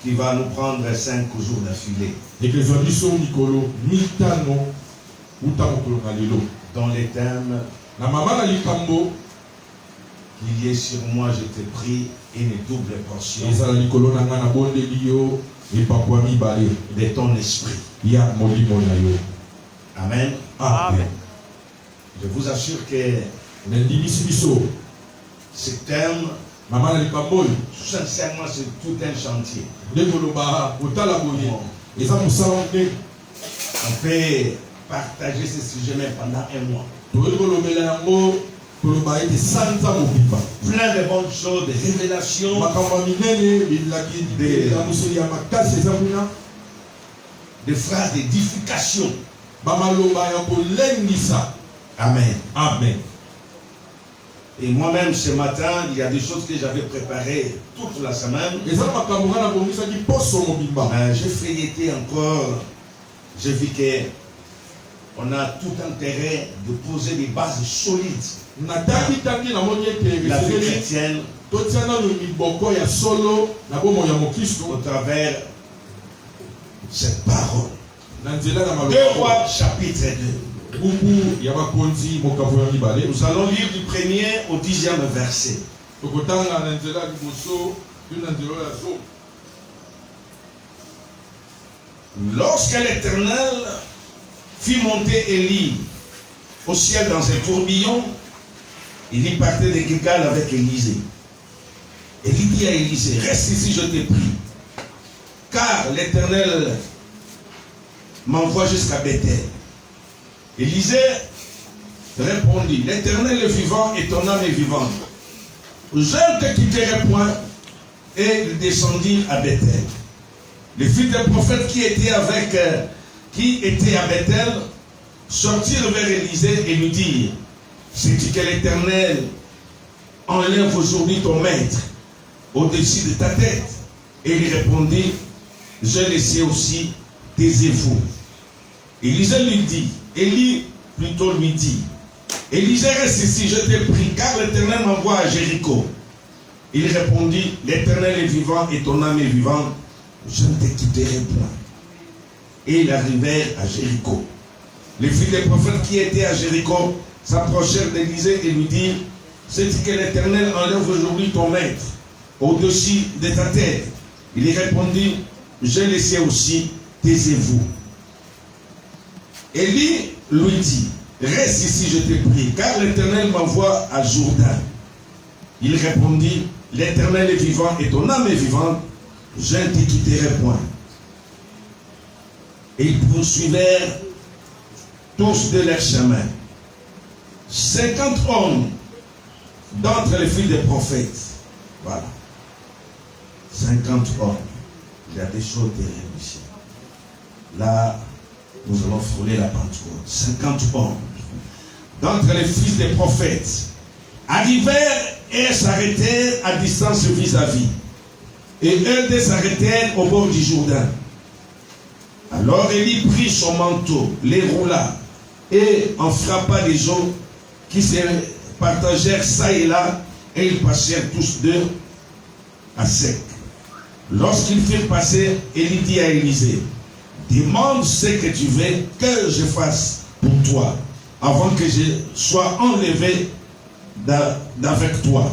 qui va nous prendre 5 jours d'affilée. Dans les thèmes, qu'il y ait sur moi, je t'ai pris une double portion de ton esprit. Amen. Amen. Je vous assure que ce thème, sincèrement, c'est tout un chantier. On peut partager ce sujet même pendant un mois. Plein de bonnes choses, des révélations, des phrases d'édification. Amen. Amen. Et moi-même, ce matin, il y a des choses que j'avais préparées toute la semaine. J'ai feuilleté encore. J'ai vu qu'on a tout intérêt de poser des bases solides. La vie chrétienne, au travers cette parole. 2 Rois chapitre 2. Nous allons lire du 1er au 10e verset. Lorsque l'Éternel fit monter Élie au ciel dans un tourbillon, il y partait de Gilgal avec Élisée. Élie dit à Élisée, reste ici, je t'ai pris, car l'Éternel m'envoie jusqu'à Bethel. Élisée répondit, l'Éternel est vivant et ton âme est vivante. Je ne te quitterai point. Et il descendit à Bethel. Les fils des prophètes qui étaient à Bethel sortirent vers Élisée et lui dirent, sais-tu que l'Éternel enlève aujourd'hui ton maître au-dessus de ta tête? Et il répondit, je le sais aussi, taisez-vous. Élisée lui dit, Élie plutôt lui dit, Élisée reste ici, je t'ai pris, car l'Éternel m'envoie à Jéricho. Il répondit, l'Éternel est vivant et ton âme est vivante, je ne te quitterai point. Et ils arrivèrent à Jéricho. Les fils des prophètes qui étaient à Jéricho s'approchèrent d'Élisée et lui dirent, sais-tu que l'Éternel enlève aujourd'hui ton maître au-dessus de ta tête? Il répondit, je le sais aussi, taisez-vous. Élie lui dit, reste ici, je te prie, car l'Éternel m'envoie à Jourdain. Il répondit, l'Éternel est vivant et ton âme est vivante, je ne te quitterai point. Et ils poursuivèrent tous de leur chemin. 50 hommes d'entre les fils des prophètes. Voilà. 50 hommes. Il y a des choses terribles ici. Là, nous allons frôler la Pentecôte. 50 hommes d'entre les fils des prophètes arrivèrent et s'arrêtèrent à distance vis-à-vis. Et eux deux s'arrêtèrent au bord du Jourdain. Alors Élie prit son manteau, les roula et en frappa les eaux qui se partagèrent ça et là, et ils passèrent tous deux à sec. Lorsqu'ils furent passés, Élie dit à Élisée, demande ce que tu veux que je fasse pour toi, avant que je sois enlevé d'avec toi.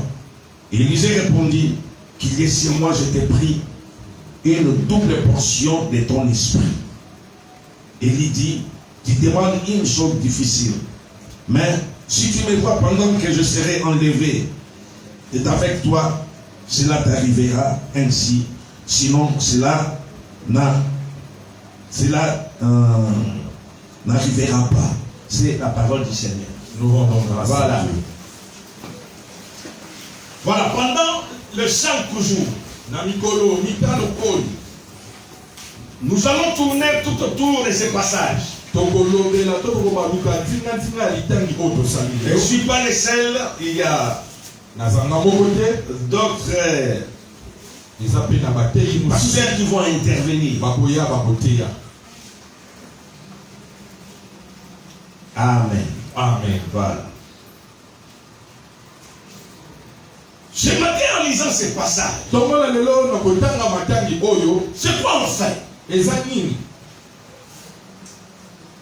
Élisée répondit, qu'il y ait sur moi, je t'ai pris une double portion de ton esprit. Élie dit, tu demandes une chose difficile, mais si tu me vois pendant que je serai enlevé d'avec toi, cela t'arrivera ainsi. Sinon, cela n'arrivera pas. C'est la parole du Seigneur. Nous rendons grâce. Voilà. Voilà, pendant les 5 jours, nous allons tourner tout autour de ce passage. Je ne suis pas le seul, il y a d'autres pasteurs qui vont intervenir. Amen. Amen. Voilà. Ce matin, en lisant ces passages, c'est quoi on fait?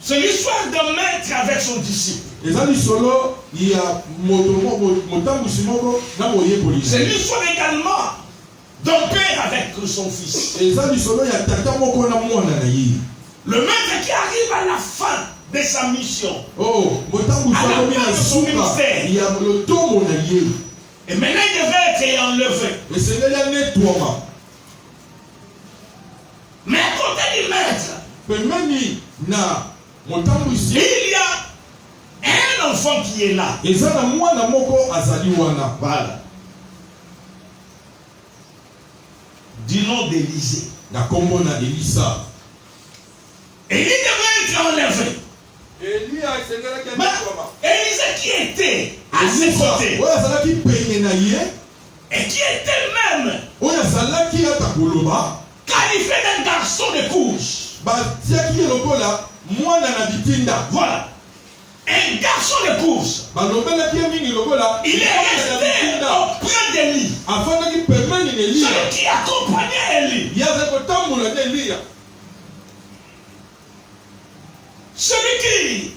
C'est l'histoire d'un maître avec son disciple. C'est l'histoire également d'un père avec son fils. Le maître qui arrive à la fin de sa mission, à la fin de son ministère, et maintenant il devait être enlevé. Mais à côté du maître, il y a un enfant qui est là. Voilà. Du nom d'Élisée. Et il devait être enlevé. Élisée qui était à ses côtés et qui était même qualifié d'un garçon de course. Voilà. Un garçon de course. Il est resté auprès d'Élie. Celui qui accompagnait Élie. Celui qui,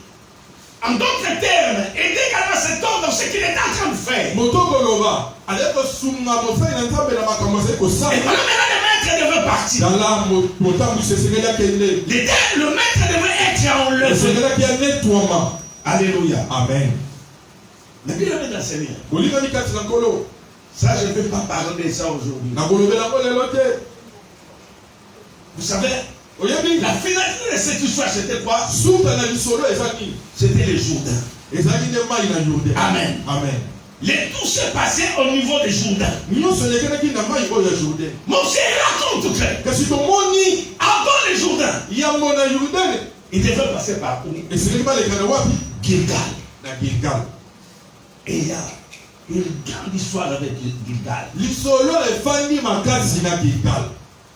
en d'autres termes, était également cet homme dans ce qu'il était en train de faire. Et maintenant, le maître devait partir. Le maître devait être enlevé. Alléluia. Amen. Mais bien aimé dans le Seigneur. Ça, je ne vais pas parler de ça aujourd'hui. Vous savez, la finalité de cette histoire, c'était quoi? C'était le Jourdain. Amen. Amen. Tout s'est passé au niveau du Jourdain. Moïse raconte que avant le Jourdain, il devait passer par où? Gilgal. Et il y a une grande histoire avec Gilgal.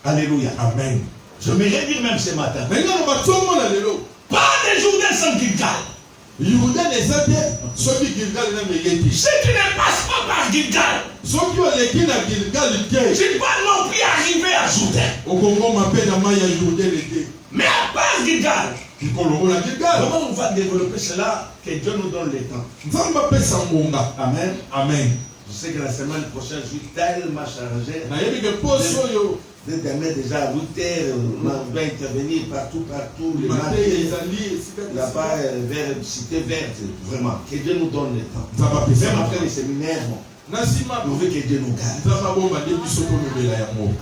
Alléluia. Amen. Je me réjouis même ce matin. Pas de Jourdain sans Gilgal. Si tu ne passes pas par Gilgal, tu ne vas non plus arriver à Jourdain. Mais à part Gilgal, comment on va développer cela? Que Dieu nous donne le temps. Amen. Amen. Je sais que la semaine prochaine, je suis tellement chargé. Vous êtes déjà à 8 heures, on va intervenir partout, les marchés, là-bas, vers Cité Verte, vraiment. Que Dieu nous donne le temps. Même après les séminaires, nous voulons que Dieu nous garde.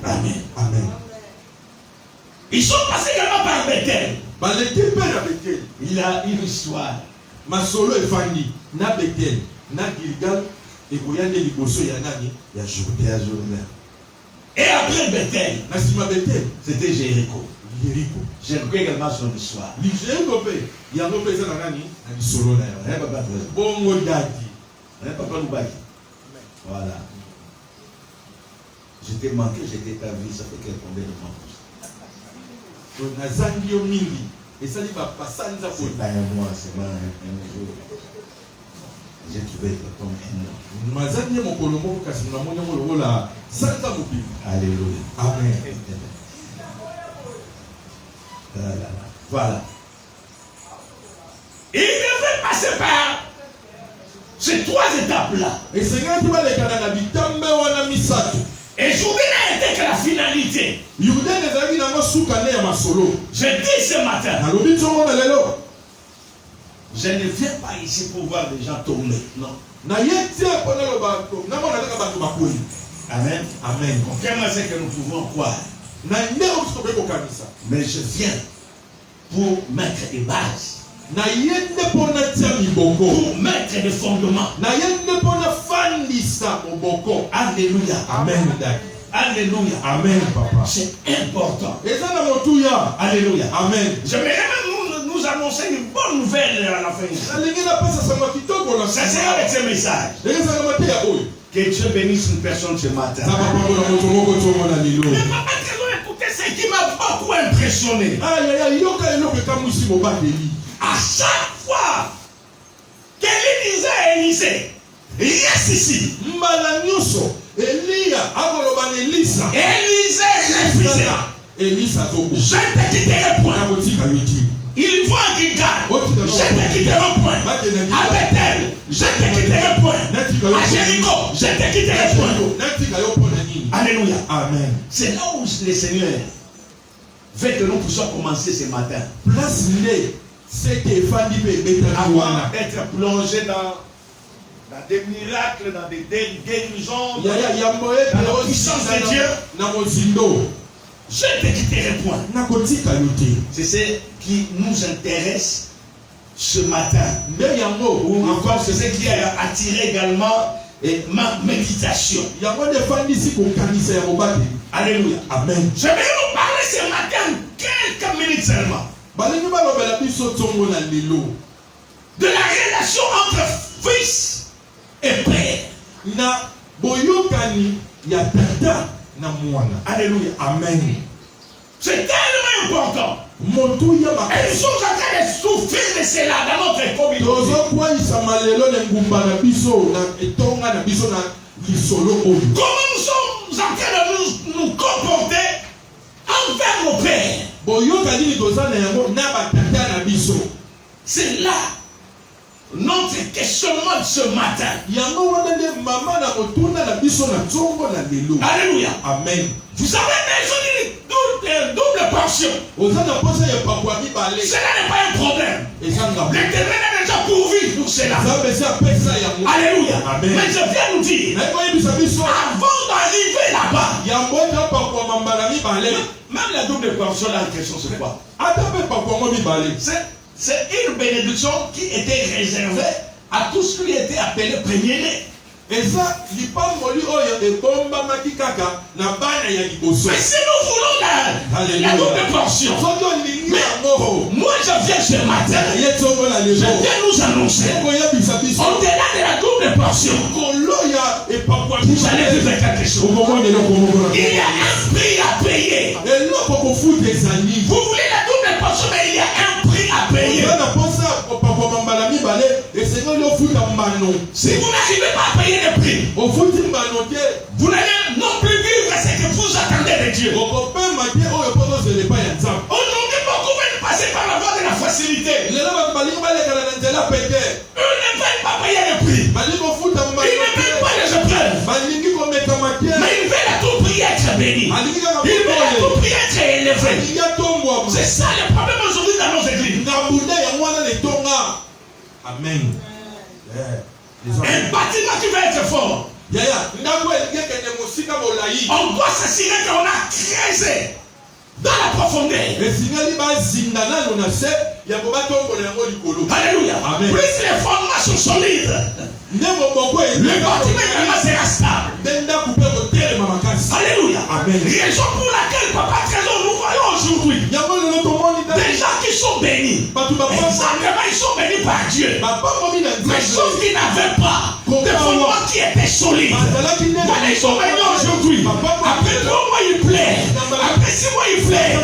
Amen. Amen. Ils sont passés également par Bethel. Il a une histoire. Masolo et Fanny, na Bethel, na Gilgal, et Goyane et Liboso, il y a Nani, il y a Jourdain. Et après Bethel, c'était Jéricho. Jéricho également son histoire. Voilà. Je t'ai manqué, je t'ai pas vu, ça fait combien de temps? C'est pas un mois, c'est pas un jour. J'ai trouvé ton Alléluia. Amen. Voilà. Il devait passer par ces 3 étapes-là. Et Jourdain n'a été que la finalité. Je dis ce matin, je ne viens pas ici pour voir des gens tomber. Non. Amen. Amen. Confirme ce que nous pouvons croire. Mais je viens pour mettre des bases. Pour mettre des fondements. Alléluia. Amen. Alléluia. Amen, papa. C'est important. Alléluia. Amen. Je vais même nous annoncer une bonne nouvelle à la fin. Ça sera avec ce message. Que Dieu bénisse une personne ce matin. Mais papa, écoutez ce qui m'a beaucoup impressionné. À chaque fois qu'Élie disait à Élisée, reste ici. mbala nyonso Elia akoloba na Elisa Élisée refusait. Elisa Je te quitterai point. Il faut un Gilgal. Je te quitterai point. À Bethel, je te quitterai point. À Jéricho, je te quitterai point. Alléluia. Amen. C'est là où le Seigneur veut que nous puissions commencer ce matin. Avoir être plongé dans des miracles, dans des guérisons, dans la puissance de Dieu. Je ne te quitterai point. C'est ce qui nous intéresse ce matin. Ou encore c'est ce qui a attiré également ma méditation. Alléluia. Amen. Je vais vous parler ce matin quelques minutes seulement de la relation entre fils et père. Alléluia. Amen. C'est tellement important. Et nous sommes en train de souffrir de cela dans notre communauté. Comment nous sommes en train de nous comporter envers nos pères. C'est là notre questionnement de ce matin. Alléluia. Amen. Vous avez besoin d'une double portion. Cela n'est pas un problème. L'Éternel a déjà pourvu pour cela. Alléluia. Amen. Mais je viens nous dire, avant d'arriver là-bas, même la double portion, la question c'est quoi? C'est une bénédiction qui était réservée à tous ceux qui étaient appelés premiers-nés. Mais si nous voulons la double portion, moi je viens ce matin, je viens nous annoncer, au-delà de la double portion, vous allez vivre quelque chose. Il y a un prix à payer. Vous voulez la double portion, mais il y a un prix à payer. Si vous n'arrivez pas à payer le prix, vous n'allez non plus vivre ce que vous attendez de Dieu. Aujourd'hui, beaucoup veulent passer par la voie de la facilité. Eux ne veulent pas payer le prix. Ils ne veulent pas les épreuves. Mais ils veulent à tout prix être bénis. Ils veulent à tout prix être élevés. C'est ça le problème aujourd'hui dans nos églises. Amen. Un bâtiment qui va être fort, on doit s'assurer qu'on a creusé dans la profondeur. Alléluia. Amen. Plus les fondements sont solides, le bâtiment également sera stable. Alléluia. Amen. Raison pour laquelle, Papa Trésor, nous voyons aujourd'hui des gens qui sont bénis. Exactement, ils sont bénis par Dieu. Mais sauf qu'ils n'avaient pas de fondement qui était solide. Voilà, ils sont bénis aujourd'hui. Après 3 mois, ils plaident. Après 6 mois, ils plaident.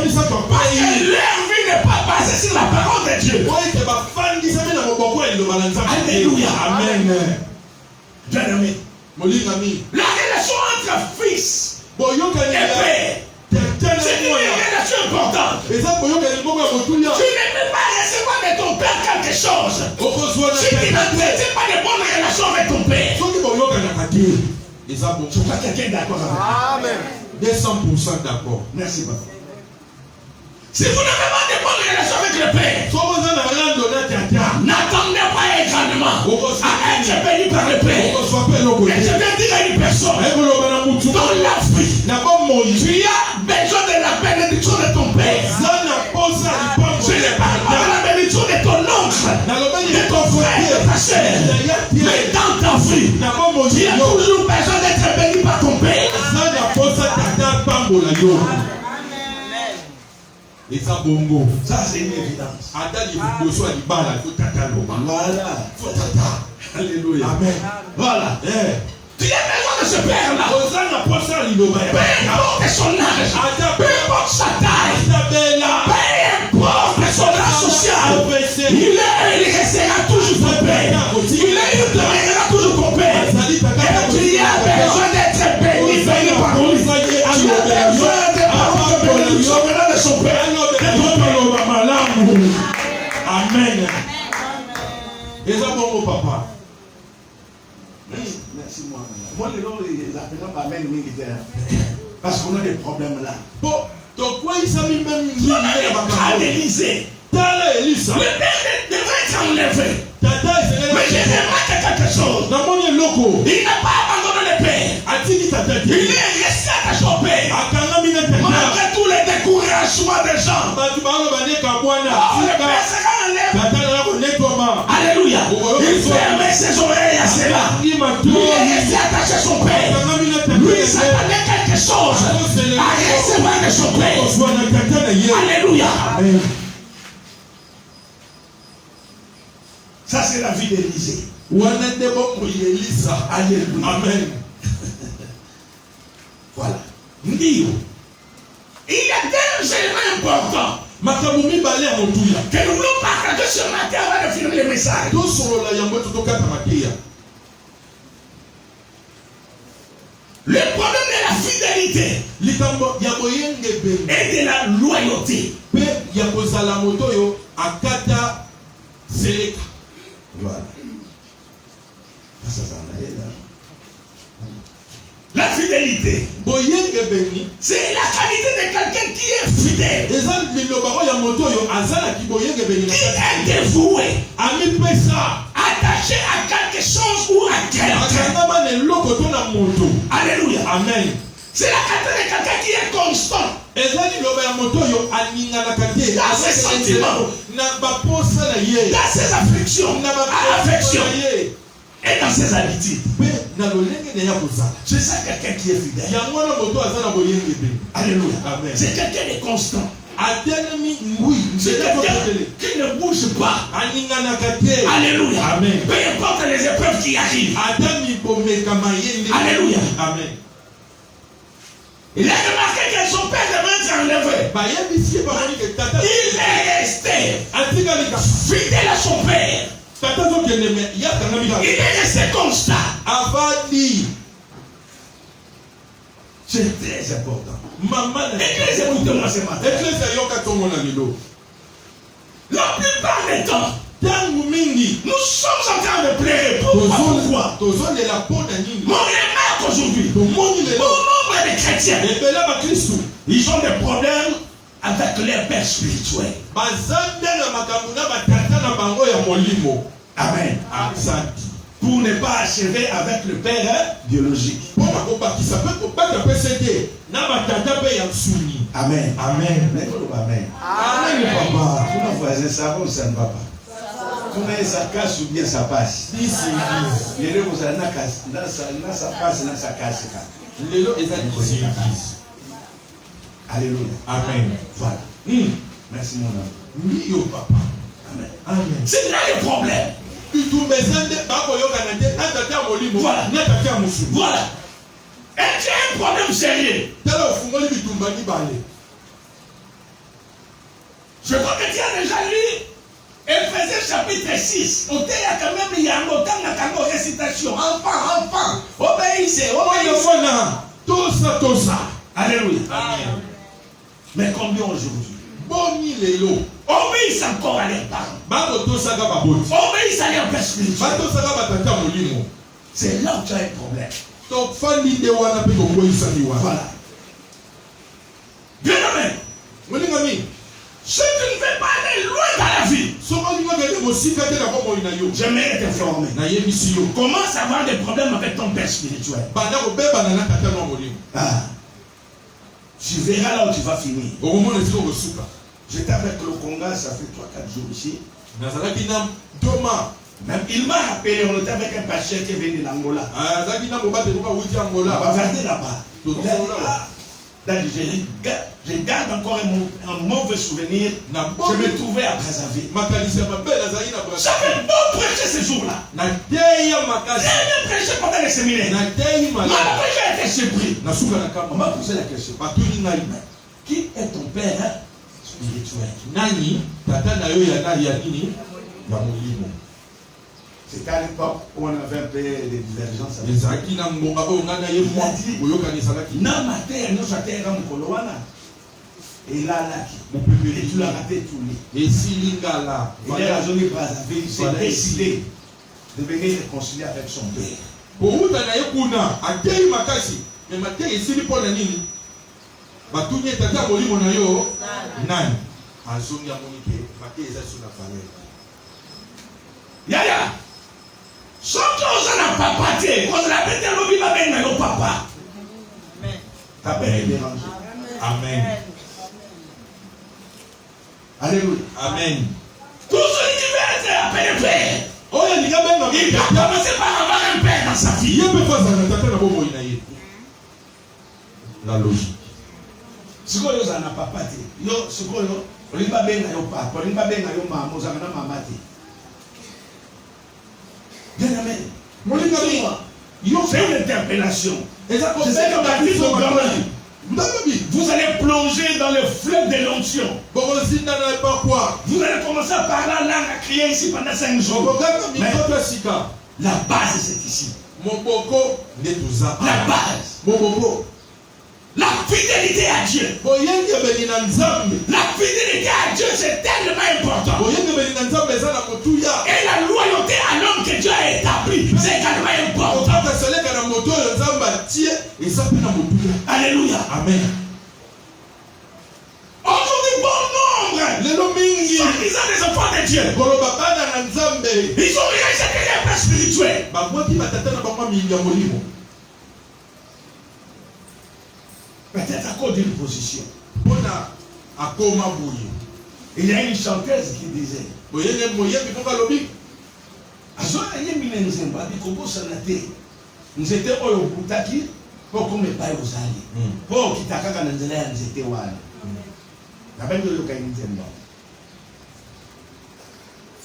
Parce que leur vie n'est pas basée sur la parole de Dieu. Alléluia. Amen. Bien-aimé, la relation entre fils et père, c'est une relation importante. Tu ne peux pas recevoir de ton père quelque chose si tu n'entretiens pas de bonnes relations avec ton père. Je crois que quelqu'un est d'accord avec moi. Amen. 200% d'accord. Merci, papa. Si vous n'avez pas de bonnes relations avec le père, n'attendez pas également à être béni par le père. Et je vais dire à une personne, dans la vie, tu as besoin de la bénédiction de ton père. Je ne parle pas de la bénédiction de ton oncle, de ton frère, de ta soeur. Mais dans ta vie, tu as toujours besoin d'être béni par ton père. Ça, c'est une évidence. Voilà. Alléluia. Amen. Voilà. Tu as besoin de ce père-là. Peu importe son âge, peu importe sa taille, peu importe son âge social, il restera toujours ton père. Il demeurera toujours ton père. Et tu as Amen. Et ça, bon, papa. Merci, moi. Moi, les gens, ils appellent pas même militaire. Parce qu'on a des problèmes là. Bon, donc, quoi, il s'agit même de d'Élysée. Le père devrait être enlevé. Mais j'ai remarqué quelque chose. Il n'a pas abandonné le père. Il est resté attaché au père. Malgré tous les découragements des gens. Le père sera enlevé. Alléluia. Il fermait ses oreilles à cela. Il est resté attaché à son père. Lui s'attendait quelque chose à recevoir de son père. Alléluia. Ça, c'est la vie d'Élysée. Alléluia. Amen. Voilà. Il y a deux éléments importants que nous voulons partager ce matin avant de finir le message. Le problème de la fidélité et de la loyauté. Voilà. La fidélité, c'est la qualité de quelqu'un qui est fidèle, qui est dévoué, attaché à quelque chose ou à quelqu'un. Alléluia. Amen. C'est la qualité de quelqu'un qui est constant dans ses sentiments, dans ses afflictions, et dans ses habitudes. C'est ça quelqu'un qui est fidèle. Alléluia. C'est quelqu'un de constant. C'est quelqu'un qui ne bouge pas. Alléluia. Peu importe les épreuves qui arrivent. Alléluia. Amen. Il a remarqué que son père devait être enlevé. Il est resté fidèle à son père. Il est resté constant. C'est très important. Église, écoutez-moi ce matin. La plupart des temps, nous sommes en train de pleurer. Pourquoi? Mon remarque aujourd'hui, bon nombre de chrétiens, ils ont des problèmes avec leur père spirituel. Amen. Pour ne pas achever avec le père biologique. Amen. Amen. Amen. Amen, papa. Tous nos voisins savent, ça ne va pas. Tout ça casse ou bien ça passe. Les deux, vous allez ça passe, ça casse. Alléluia. Amen. Voilà. Merci mon ami. Oui, papa. Amen. Amen. C'est là le problème. Voilà. Voilà. Et tu as un problème sérieux. Je crois que tu as déjà lu Éphésiens chapitre 6. On t'a quand même il y a un autant de récitation. Enfant. Obéissez. Tout ça. Alléluia. Amen. Mais combien aujourd'hui? Boni lelo. Obéissez encore à leurs parents. Obéissez à leurs pères spirituels. C'est là où tu as un problème. Voilà. Bien aimé. Si tu ne veux pas aller loin dans la vie, j'aimerais t'informer. Commence à avoir des problèmes avec ton père spirituel. Tu verras là où tu vas finir. J'étais avec le Conga, ça fait 3-4 jours ici. Même il m'a rappelé, on était avec un pasteur qui est venu de l'Angola. On va regarder là-bas. Je garde encore un mauvais souvenir. Je me trouvais à Brazzaville. J'avais beau prêcher ce jour-là. J'ai bien prêché pendant les séminaires. Malgré j'ai été surpris. On m'a posé la question. Qui est ton père spirituel? C'était à l'époque où on avait un peu de divergences. Il a dit, na ma terre, nous sommes Et là, et tu l'as raté tout lui. Et si Lingala, Il a raisonné Brazzaville, il s'est décidé de venir réconcilier avec son père. Pour vous, Kuna, à quel makasi, mais maintenant, ici, il pour la ligne. Batounia tata bolimo na yo, nani? Azongi ya monike, maté eza sur la famille. Yaya! Soki ozana papa te, ozana pete lobi babenga yo papa. Amen. Ta père est dérangé. Amen. Alléluia. Amen. Tout celui qui veut être appelé père. Oh, il y a bien Il doit commencer par avoir un père dans sa vie. Il y a bien pas ça, tata na bobo inaye. La logique. Sikoyo ozana papa te. Yo sikoyo olimba benga yo papa, olimba benga yo mama, ozana na mama te. Bien amen. Molinga moi. C'est une interpellation. Et ça C'est ce que m'a dit son gamin. Vous allez plonger dans le fleuve de l'onction. Vous allez commencer à parler la langue, à crier ici pendant 5 jours. Mais la base c'est ici. La base. La fidélité à Dieu. La fidélité à Dieu, c'est tellement important. Et la loyauté à l'homme que Dieu a établi, c'est également important. Alléluia. Amen. Aujourd'hui, bon nombre, soi-disant des enfants de Dieu, ils ont rejeté les pères spirituels. Peut-être à cause d'une position. Il y a une chanteuse qui disait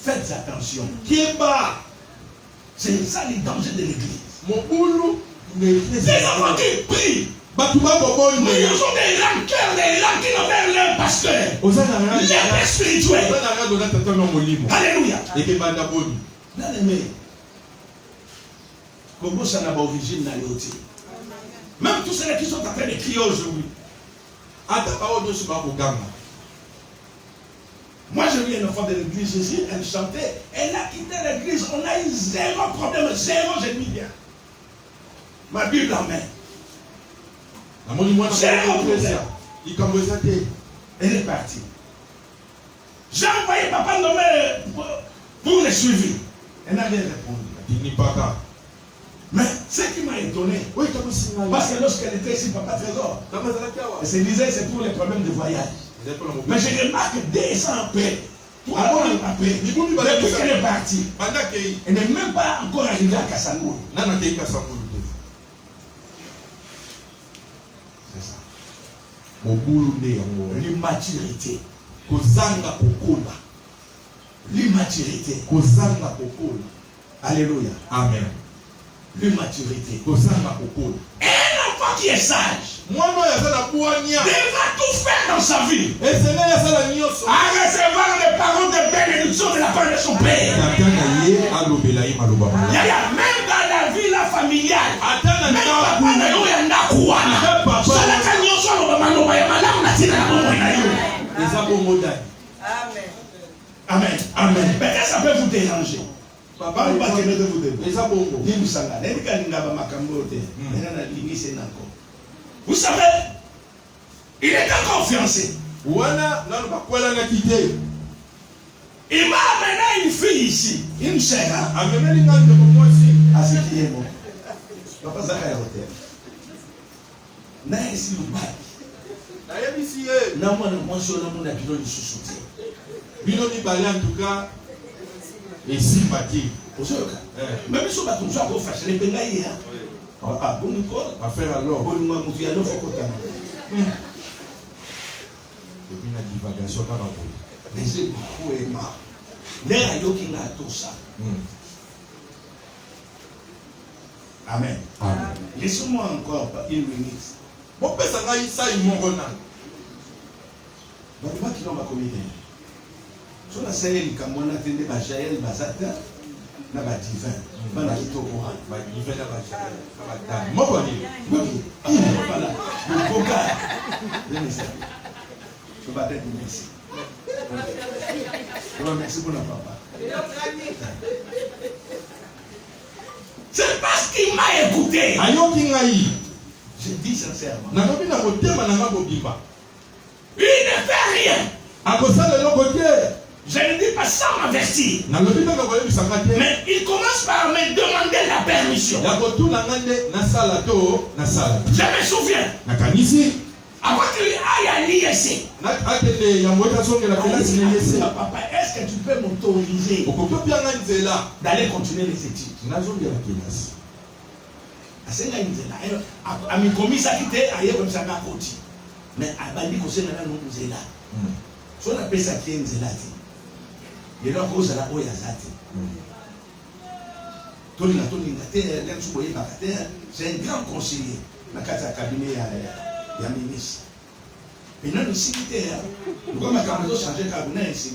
faites attention. C'est ça le danger de l'église. Les enfants qui prient. Mais ils ont des rancœurs, des rancœurs envers leur pasteur. Les pères spirituels. Alléluia. Bien-aimé. Comment ça n'a pas origine dans l'autre. Même tous ceux qui sont en train de crier aujourd'hui. Moi, je vis un enfant de l'église ici, elle chantait, elle a quitté l'église, on a eu zéro problème, zéro, j'ai mis bien. Ma Bible en main. Elle est partie. J'ai envoyé papa nommer pour le suivi. Elle n'a rien répondu. Mais ce qui m'a étonné, parce que lorsqu'elle était ici, papa Trésor, elle se disait c'est pour les problèmes de voyage. Mais je remarque que 200 après, depuis qu'elle est partie, elle n'est même pas encore arrivée à Kassangoul. C'est ça. L'immaturité. L'immaturité. Alléluia. Amen. L'immaturité. Un enfant qui est sage devra tout faire dans sa vie à recevoir les paroles de bénédiction de la part de son père. Même dans la vie familiale, même papa na yo ya ndakuana salaka nyonso aloba maloba ya malamu na tina na bomoi na yo. Amen. Amen. Peut-être ça peut vous déranger. Papa ou pas que vous déranger. Vous savez, il est encore fiancé. Il m'a amené une fille ici, une sœur. À ce qui est bon. Papa Zaka est au hôtel. N'est-ce pas? Non, moi, je suis un pilon de sous-soutien. Biloni Bali en tout cas est sympathique. Même si on va comme ça, on va faire les bengaïs. Ah, bon, affaire alors. Bon, moi, je vais aller au Fokota. Depuis la divagation, pas dans le mais c'est beaucoup aimant. Les rayons qui n'a tout ça. Amen. Amen. Laissez-moi encore une minute. Bon, peut-être ça va y ça, il m'en renard. Donc, moi qui n'ont pas commis. Sur la scène, quand on a tenu ma jaël, ma zata, na ba divin. Bana kito courant. Ba divin na ba jaël. Na ba dan. Moi, voilà. Le coca. Je vais dire merci. Merci pour le papa. C'est parce qu'il m'a écouté. Je dis sincèrement. Il ne fait rien. Je ne dis pas sans m'avertir. Mais il commence par me demander la permission. Je me souviens. Avant qu'il aille à l'ISC. Papa, est-ce que tu peux m'autoriser d'aller continuer les études? Mais c'est un grand conseiller dans le cabinet de la ministre. Et non, ici, nous avons changé de cabinet ici.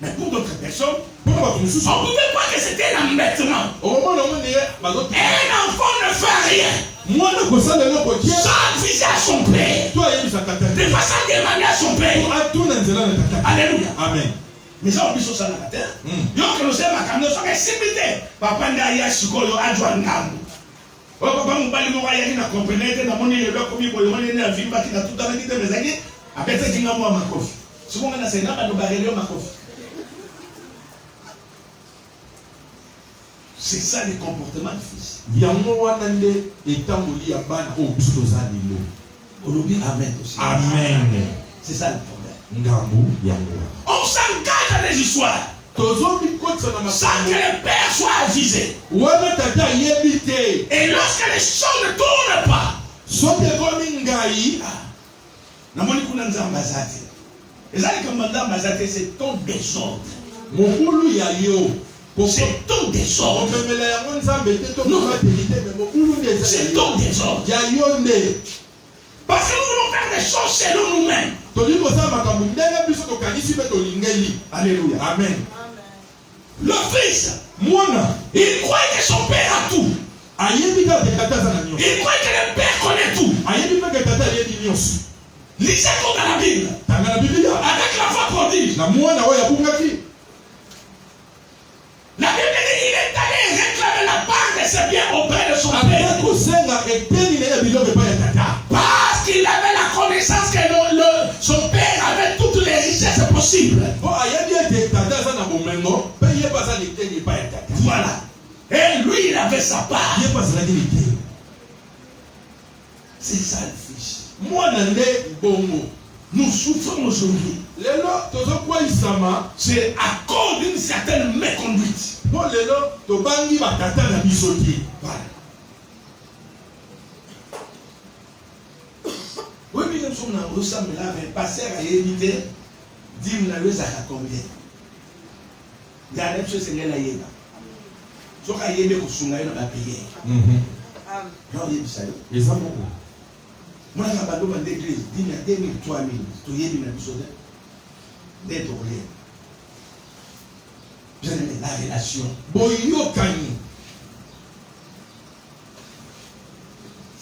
Mais pour d'autres personnes, on ne pouvait pas que c'était l'embêtement. Un enfant ne fait rien. Sans viser à son père. De façon à demander à son père. Alléluia. Amen. Mais ça, on dit ça dans la terre. Yo que nous sommes à Kamno, c'est simité. Papa n'a rien suko yo adjoint ngamu. O papa mubali mo waya na comprenez na moni le loko mi boyo moni na vimba ki na tout dans qui te bezaki. Abete ki ngamu makofi. Suko ngana sena ba no barelio makofi. C'est ça le comportement du fils. Yango wana nde etamboli ya bana o biso tozali lo. Olobi amen aussi. Amen. C'est ça le problème. On s'engage dans les histoires sans que le père soit avisé. Et lorsque les choses ne tournent pas, c'est ton désordre. C'est ton désordre. C'est ton désordre. Parce que nous voulons faire des choses selon nous-mêmes. Alléluia. Amen. Le fils, il croit que son père a tout. Il croit que le père connaît tout. Lisez tout dans la Bible. Avec la foi prodige. La Bible dit qu'il est allé réclamer la part de ses biens auprès de son père. Parce qu'il avait la connaissance que son père avait toutes les richesses possibles. Voilà. Et lui, il avait sa part. C'est ça le fils. Nous souffrons aujourd'hui. C'est à cause d'une certaine méconduite. Voilà. Oui, mais nous sommes dans le ressemble là, mais passer à éviter, dire nous avons à combien. Il y a la même chose, c'est la yéba. Ce qu'on a yéba, c'est qu'on a payé. Non, il y a ça. Moi, je vais dans l'église, dis-moi 2 000, 3 000, tu y es bien besoin d'être rien. Bien aimé, la relation.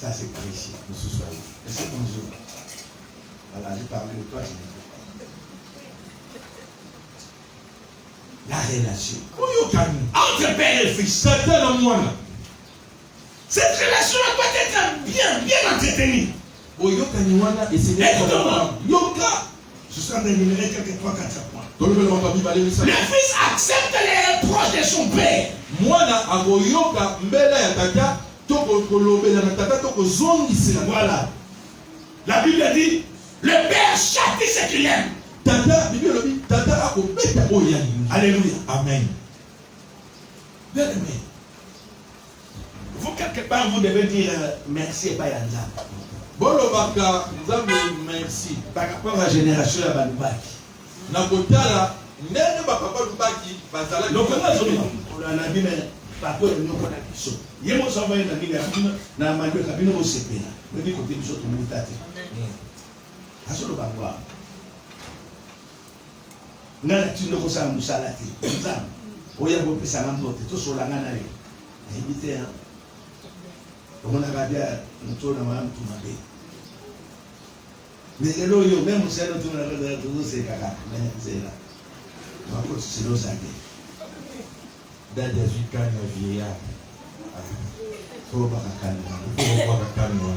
Ça, c'est par ici. C'est bonjour. Voilà, j'ai parlé de toi. La relation. Entre père et fils. Cette relation doit être bien entretenue. Je suis en train d'énumérer quelques 3-4 points. Le fils accepte les reproches de son père. Voilà. La Bible dit, le père châtie ce qu'il aime. Alléluia. Amen. Bien aimé. Vous, quelque part, vous devez dire merci et pas yanza. Merci. Par rapport à la génération de Banubaki. Donc, on a dit, mais par rapport à nous, on a dit ça. Il y a un savant qui a dit, na mandu kabino mo sepela. Me dit côté biso to mutate. Asolo bangwa. Ngala tino ko sa musalati. Nzam. Oya go pesa na mbote to so la ngana yo. Invité hein. On a regardé nous na mama tu mabe. Mais lelo yo même si on tourne la tout c'est kaka mais c'est là. Ma ko c'est lo sangue. Dada vikani ya vieillard. Faut pas kakana. Faut pas kakana.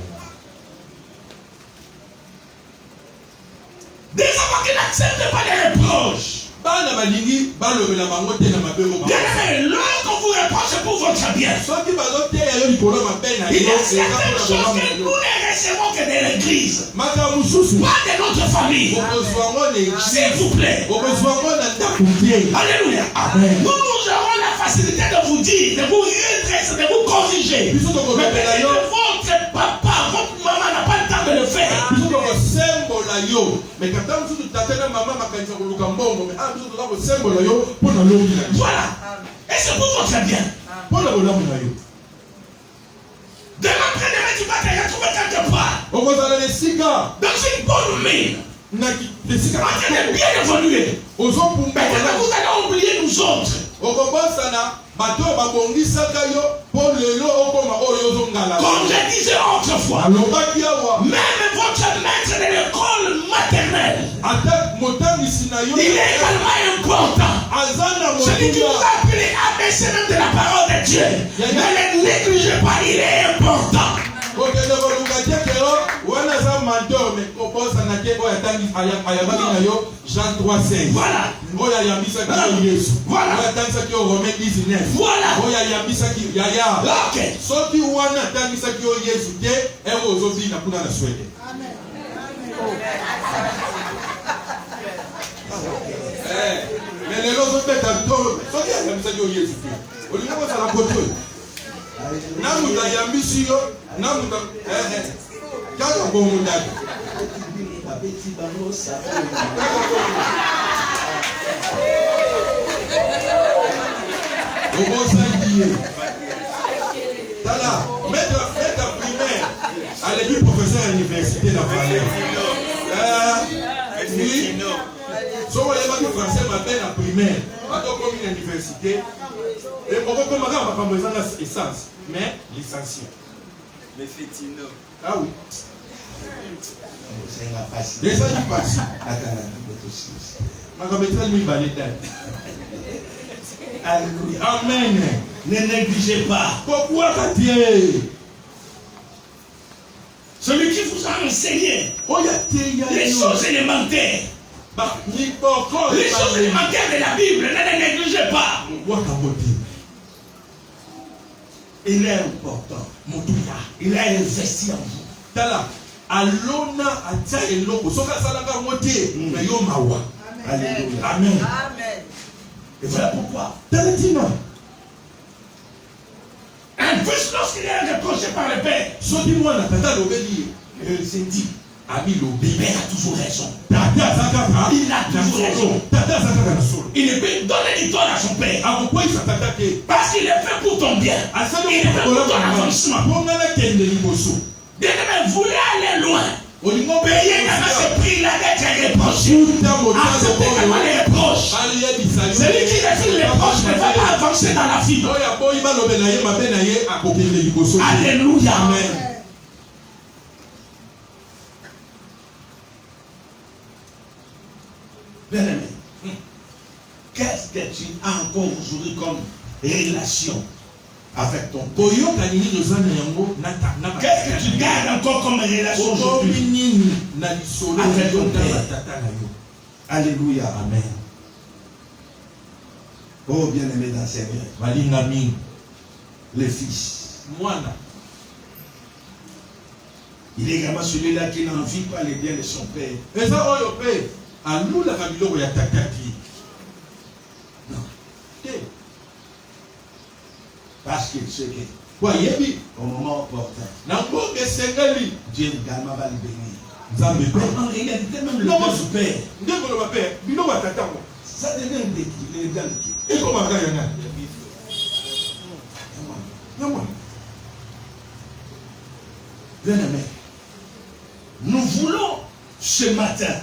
Des enfants qui n'acceptent pas les reproches. Bien-aimés, lorsqu'on vous reproche pour votre bien, il y a certaines choses que nous ne recevons que de l'église, pas de notre famille. S'il vous plaît. Alléluia. Amen. Nous aurons la facilité de vous dire, de vous redresser, de vous corriger. Mais votre papa, votre maman n'a pas le temps de le faire. Voilà. Et c'est pour votre bien. Demain après-demain, tu vas te retrouver quelque part. Dans une bonne mine. En train de bien évoluer. Mais vous allez oublier nous autres. Comme je disais autrefois, même votre maître de l'école maternelle, il est également important. Celui qui vous a appelé à baisser même de la parole de Dieu, ne le négligez pas, il est important. Jean 3,16. Voilà. Voilà. Maître primaire, elle est professeur à l'université de Valais. Oui. Si on est français, ma belle en primaire, à une université, et on va comme essence, mais licencié. Mais Fétino. Ah oui. C'est la passe. Déjà, il passe. Ma caméra lui va l'éteindre. Alléluia. Amen. Ne négligez pas. Pourquoi Dieu? Celui qui vous a enseigné les choses élémentaires. Les choses élémentaires de la Bible, ne les négligez pas. Il est important. Il a investi en vous. Tala, alona atia eloko. Soka salanga motie, mais yo mawa. Alléluia. Amen. Amen. Et voilà pourquoi. Talatina. En plus, lorsqu'il est reproché par le Père, Soti-moi la tata l'obédi. il s'est dit, Ami le l'obédi. Père a toujours raison. Tata Zakaka. Il a toujours raison. Tata Zakaka na solo. Il ne peut donner du tort à son Père. À pourquoi il s'attata ke? Parce qu'il est fait pour ton bien. Il est fait pour ton avancement. Pongala kende liboso. Bien-aimé, vous voulez aller loin. Payez dans ce prix-là d'être reproché. Acceptez également les reproches. Celui qui refuse les reproches ne va pas avancer dans la vie. Alléluia. Amen. Bien-aimé, qu'est-ce que tu as encore aujourd'hui comme relation avec ton Père? Qu'est-ce que tu gardes encore comme relation aujourd'hui avec ton Père? Alléluia. Amen. Oh, bien-aimé dans le Seigneur. Les fils. Il est également celui-là qui n'envie pas les biens de son père. Non. Parce qu'il sait que au moment opportun, Dieu également va le bénir. En réalité, même le Père du Père. Ça devient des gars qui. Et comment Bien-aimé, nous voulons ce matin,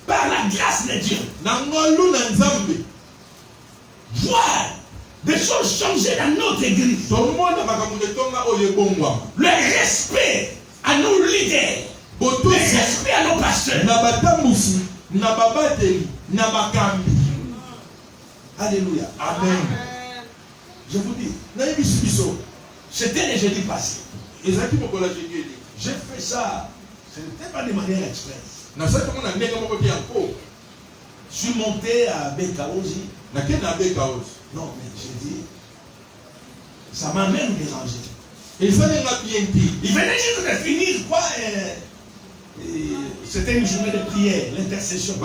par la grâce de Dieu, choses changées dans notre église. Le respect à nos leaders. Le respect à nos pasteurs. Alléluia. Amen. Je vous dis, c'était le jeudi passé. J'ai fait ça. Ce n'était pas de manière express. Je suis monté à Bekaozi. Non, mais j'ai dit, ça m'a même dérangé. Il venait juste de finir quoi c'était une journée de prière, l'intercession.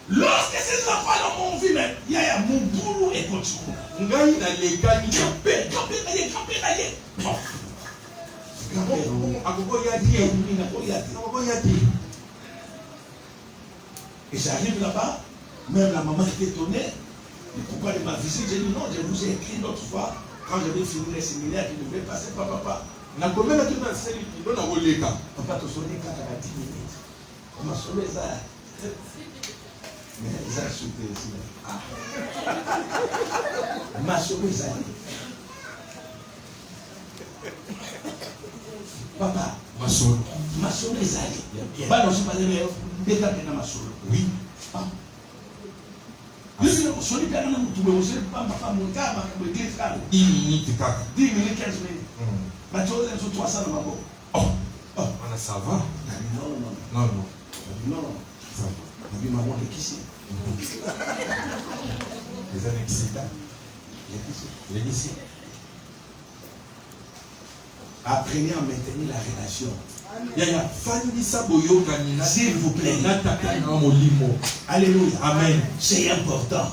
Lorsque ces enfants m'ont vu, il y a mon boulot et continue. Et j'arrive là-bas, même la maman était étonnée. Pourquoi de ma visite? J'ai dit non, je vous ai écrit l'autre fois, quand j'avais fini le séminaire, qui devait passer par papa. Papa, tu sonnes 10 minutes. On m'a sonné ça. Mais ça a sauté ici. Ma sauvé ça. Papa, ma sauvé ça. Bah non, c'est pas le meilleur. Déjà que ma sauvé. Oui. Je suis sorti de la maison, je suis pas mon cas, ma église. 10 minutes, 10 minutes, 15 minutes. Ma chose est sur 300 dans ma boue. Oh, ça va? Non. Ça va. La maman est ici. Les années il est ici. Apprenez à maintenir la relation. S'il vous plaît. Alléluia. Amen. C'est important.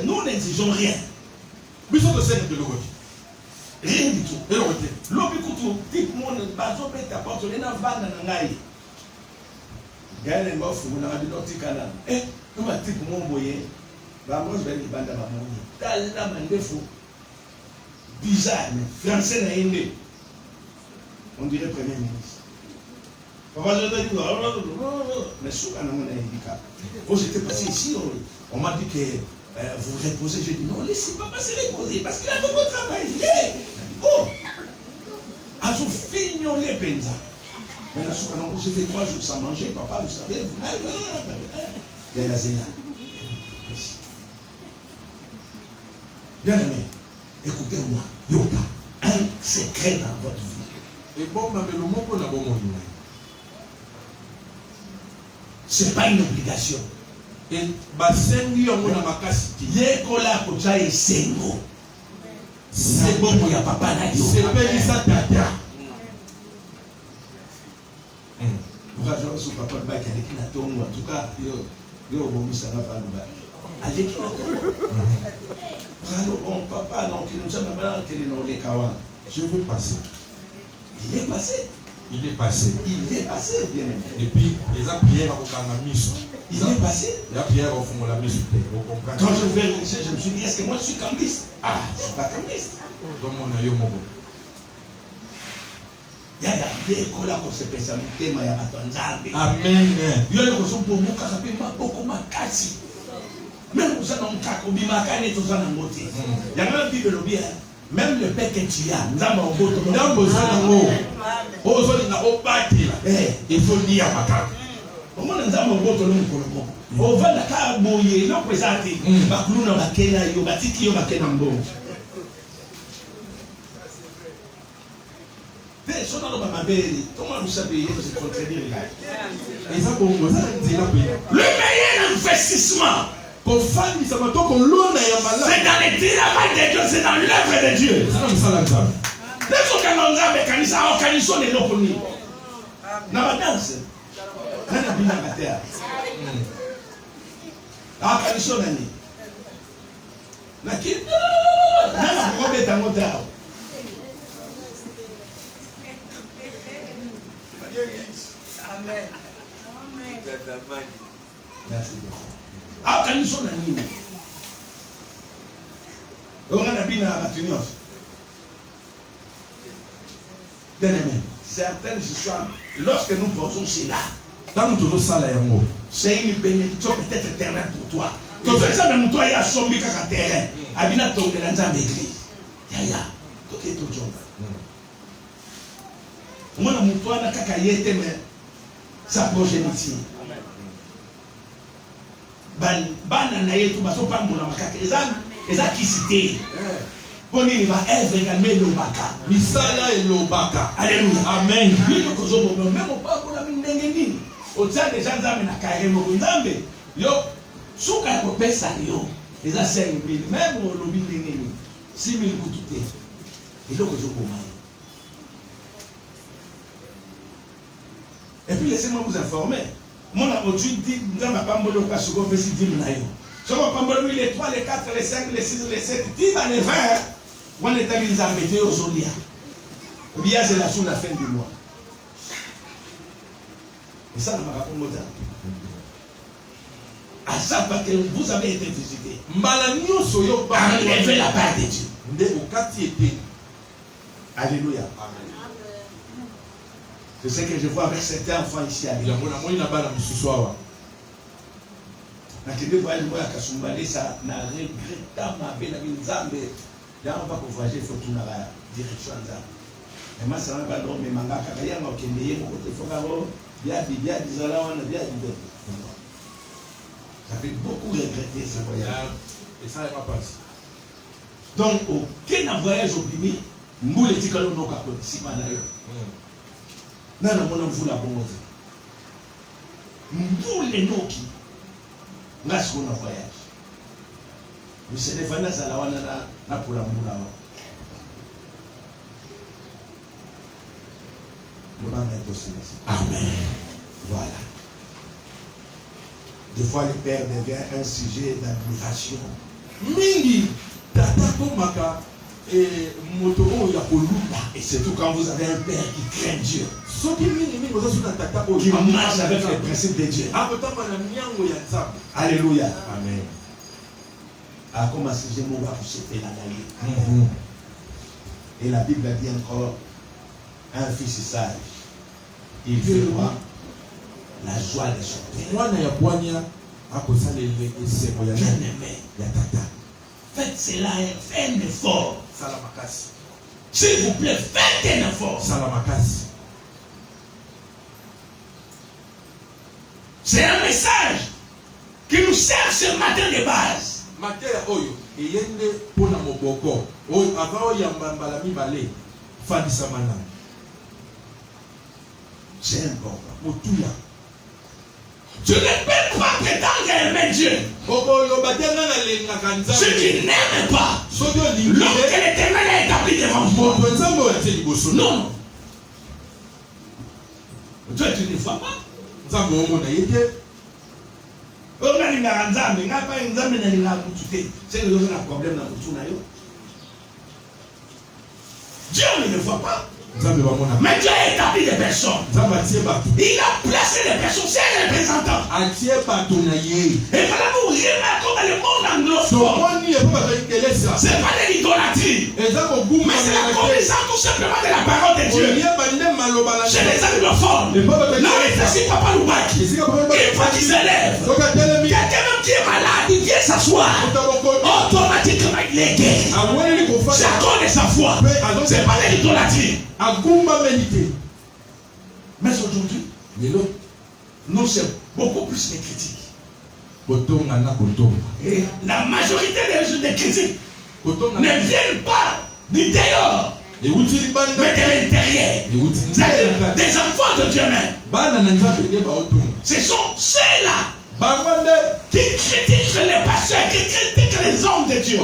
Nous n'exigeons rien. Rien du tout. L'obikutu, type monde, bazo beta porte les navans dans ngai. Gagne les mofs, vous n'avez pas dit canal. Nous ma type mon boyer. Bah moi je vais les bandes à ma monnaie. Tala mandefou. Bizarre, mais français n'a rien. On dirait premier ministre. Papa je te dis, mais souvent on a un handicap. Oh j'étais passé ici, on m'a dit que vous reposez. J'ai dit non, laissez papa se reposer parce qu'il a beaucoup de travail. Oh! À vous fignoler penza. Mais là, j'ai fait 3 jours sans manger, papa, vous savez, vous. Il y a la zéna. Bien aimé, écoutez-moi, Yoka, un secret dans votre vie. C'est pas une obligation. Yekola kocha esengo. C'est bon pour ya papa na yo. C'est pas ça tata. Pourquoi je suis papa ba qui na tongo en tout cas yo bon ça va pas nous. Allez qui na tongo. Alors on papa non qui nous a même qui nous les kawa. Je veux passer. Il est passé, bien aimé. Et puis, les prières au Kanamis. Il est passé. La prière au fond de la mise. Quand je vais réussir, je me suis dit, est-ce que moi je suis cambiste? Ah, je ne suis pas cambiste. Dans mon aïe, mon bon. Il y a des écoles qui se spécialisent dans la Matanzambi. Amen. Il y a des gens qui ont beaucoup de makasi. Même si vous avez un kako, il y a même un Bible bien. Même le père que tu as, nous avons besoin il faut dire à ma carte. Comment nous avons besoin de nous? On va la carte bouiller, non présenter. Bakuluna bakena yo, batiki yo bakena mbo. Mais ce n'est pas ma belle. Comment vous savez se contredire là? Le meilleur investissement. C'est dans le travail de Dieu, c'est dans l'œuvre de Dieu. Dès qu'on a un mécanisme, on a des locaux. Dans la danse, on a bien la terre. On a des choses. On a des Amen. Merci beaucoup. Akaniso na nini? On a bien à la tenue. Bien aimé, certaines histoires, lorsque nous posons cela, c'est une bénédiction peut-être éternelle pour toi. Donc, ça, même toi, il y a son bic à terrain. Abina tombe dans l'église. Yaya, tout est tout job. Moi, mon toi, n'a qu'à y être, mais sa progéniture. Ban na yetu baso pa mona makaka. Eza kisité. Poni ni va Ève également lobaka. Misala et lobaka. Alléluia. Amen. Bino kozo bobo même pas pour la ndenge nini. Otia déjà nzambe na kare mo nzambe. Yo suka ko pesa yo. Eza 5,000 même au lobi ndenge nini. 6,000 kutute. Et donc kozo bobo. Et puis laissez-moi vous informer. Mon aujourd'hui dit, nous n'avons pas de quoi se faire si dit nous. Si on va pas les 3, les 4, les 5, les 6, les 7, 10 dans les 20, on est allé les embêter aujourd'hui. Bien, c'est la sous la fin du mois. Et ça, on m'a raconté. À ça, parce que vous avez été visité. Enlevez la part de Dieu. Alléluia. Amen. C'est ce que je vois avec certains enfants ici à l'église. Nakende voyage moi à Kasumbale ça n'a regrettablement bien Nzambe. Là on va voyager faut tout na direction Nzambe. Et moi ça va pas dormir manga kaka ya ngokende ye ko te foka ro bien dizala wana bien dit. Ça fait beaucoup regretter ce voyage. Et ça va passer. Donc aucun voyage obliné nous les tikalo no ka ko si mana yo. Nana mona mvula bongoza. Mbule noki. Nasi kuna voyage. Msele za lawana na pula mbula wa. Mbona est possible. Amen. Voilà. Des fois le père devient un sujet d'admiration. Mingi tatako maka et motoro ya kolunda. Et surtout quand vous avez un père qui craint Dieu. Qui marche avec les principes de Dieu. Alléluia. Amen. Ah, comme si j'ai mon va coucher la galie. Et la Bible a dit encore un fils sage. Il verra la joie de son père. Bien aimé. Faites cela, faites un effort. S'il vous plaît, faites un effort. C'est un message qui nous sert ce matin de base. C'est important. Tu ne peux pas prétendre aimer Dieu. Si tu n'aimes pas, lorsque l'Éternel est établi devant toi. Non. Toi, tu ne vois pas. Dieu ne le voit pas. Mais Dieu a établi des personnes. Il a placé des personnes, c'est un représentant. Et voilà, vous remarquez dans le monde anglophone, c'est pas de l'idolâtrie, mais c'est la connaissance tout simplement de la parole de Dieu. Chez les anglophones, non, il ne s'est pas l'oubac. Il faut qu'ils s'élèvent. Quelqu'un même qui est malade, il vient s'asseoir. Automatiquement, il est gay. C'est à cause de sa foi. C'est pas de l'idolâtrie. Mais aujourd'hui, nous sommes beaucoup plus de critiques. Et la majorité des critiques ne viennent pas du dehors, mais de l'intérieur. C'est des enfants de Dieu même. Ce sont ceux-là qui critiquent les pasteurs, qui critiquent les hommes de Dieu.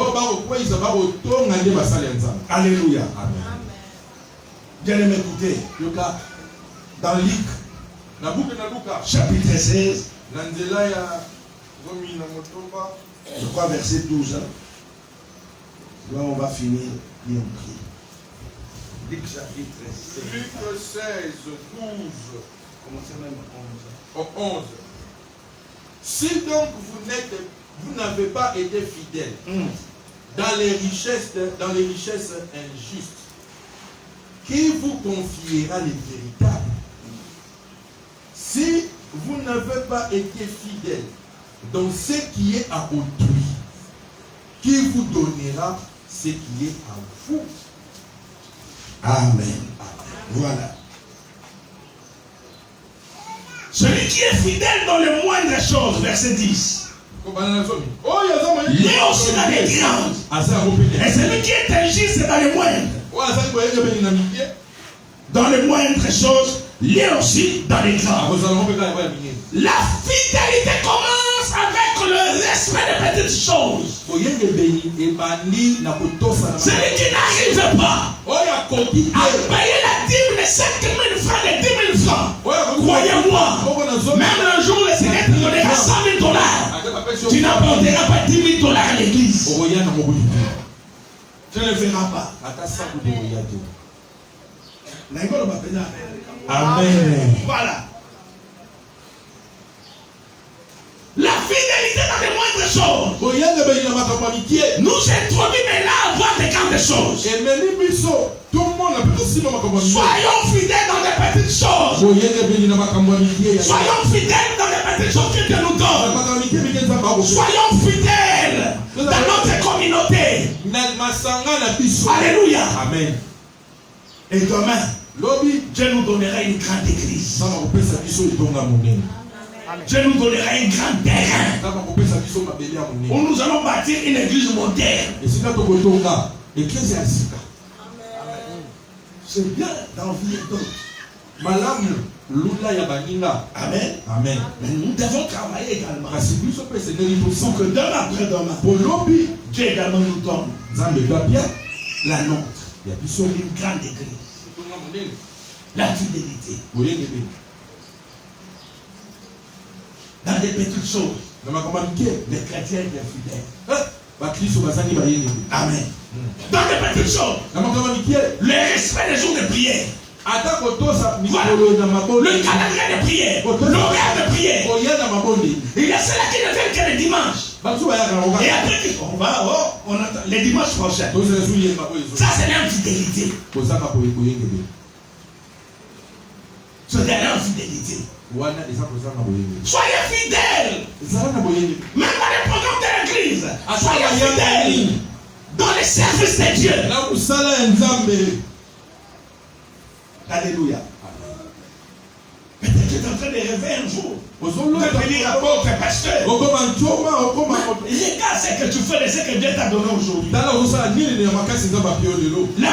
Alléluia. Bien aimé, écoutez, dans Luc, chapitre 16, je crois verset 12. Là, on va finir et on prie. Luc chapitre 16. Luc 16, 12. Commencez même au 11. Si donc vous n'avez pas été fidèles dans les richesses injustes, qui vous confiera les véritables. Si vous n'avez pas été fidèle dans ce qui est à autrui, qui vous donnera ce qui est à vous? Amen. Voilà. Celui qui est fidèle dans les moindres choses, verset 10. Il est aussi dans les grandes. Et celui qui est injuste dans les moindres. Dans les moindres choses, il est aussi dans les grandes. La fidélité commence avec le respect des petites choses. Celui qui n'arrive pas à payer la dîme de 5 000 francs, de 10 000 francs, croyez-moi, même le jour où le Seigneur te donnera 100 000 $, tu n'apporteras pas 10 000 $ à l'église. Tu ne le feras pas. Amen. Voilà. La fidélité dans les moindres choses nous introduit maintenant à voir des grandes choses. Soyons fidèles dans les petites choses. Soyons fidèles dans les petites choses que Dieu nous donne. Soyons fidèles dans notre communauté. Alléluia. Amen. Et demain, Dieu nous donnera une grande église. Dieu nous donnera un grand terrain où nous allons bâtir une église moderne. C'est bien d'envier d'autres. Amen. Amen. Mais nous devons travailler également pour que demain après demain, Dieu également nous donne la nôtre. Une grande église. La fidélité. Dans des petites choses, les chrétiens étaient fidèles. Amen. Dans des petites choses, le respect des jours de prière. Voilà. Le calendrier de prière, l'horaire de prière. Il y a ceux-là qui ne viennent que les dimanches. Et après, on attend les dimanches prochains. Ça, c'est l'infidélité. C'est de l'infidélité. Soyez fidèles. Même dans les programmes de l'église. Soyez fidèles. Dans les services de Dieu. Alléluia. Peut-être que tu es en train de rêver un jour. Tu peux dire apôtre, pasteur. Regarde ce que tu fais de ce que Dieu t'a donné aujourd'hui. La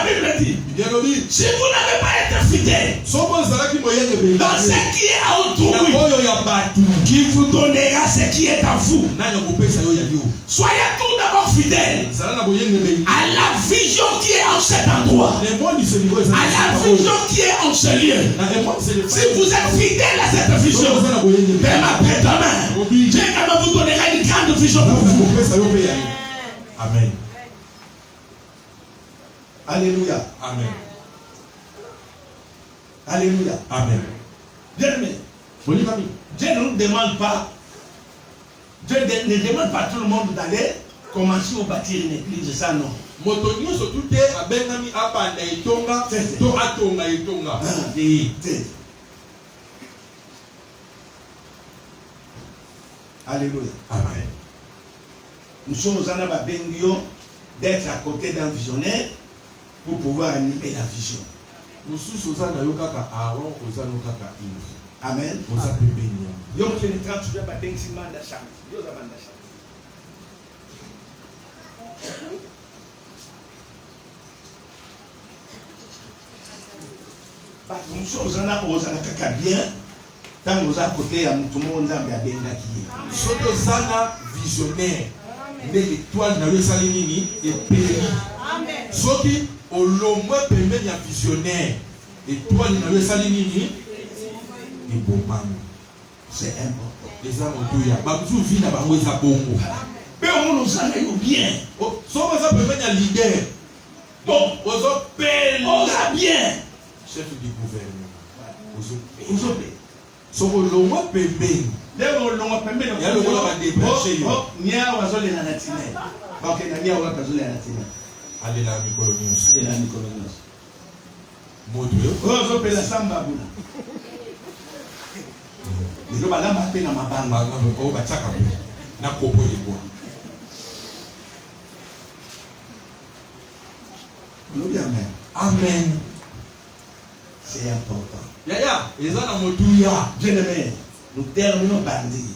Bible dit, si vous n'avez pas été fidèle dans ce qui est à autrui, qui vous donnera ce qui est à vous. Soyez tout d'abord fidèles à la vision qui est en cet endroit, à la vision qui est en ce lieu. Si vous êtes fidèles à cette vision, même après demain, Dieu quand vous donnera une grande vision pour vous. Amen. Alléluia. Amen. Alléluia. Amen. Bien-aimé, Dieu ne nous demande pas, Dieu ne demande pas à tout le monde d'aller commencer à bâtir une église, ça non. Alléluia. Amen. Nous sommes en Ababengio d'être à côté d'un visionnaire pour pouvoir animer la vision. Amen. Nous sommes en bien. Tant nous à côté, tout le monde a bien visionnaire. Mais l'étoile n'a pas salini et péri. Soki olomwe pembeni ya visionnaire. L'étoile n'a pas salini et bomam. C'est important. Les âmes autour ya babuzu vi na bango eza bongo. Mais on nous a bien. So baza pembeni ya leader. Bon, ozo pel. On a bien. Chef du gouvernement. Ozo pel. So olomwe pembeni. Leo longa pembeni ya lokola ba débrancher yo. Nia wazole na natine. Ba ke na nia wazole na natine. Alléluia mikolo nyonso. Alléluia mikolo nyonso. ozopela samba buna lelo balamba mpe na mabanga oyo batiaka mpe na kopo ekwa olobi amen. Amen. C'est important. Yaya, eza na motuya. Bien-aimé, nous terminons par dire.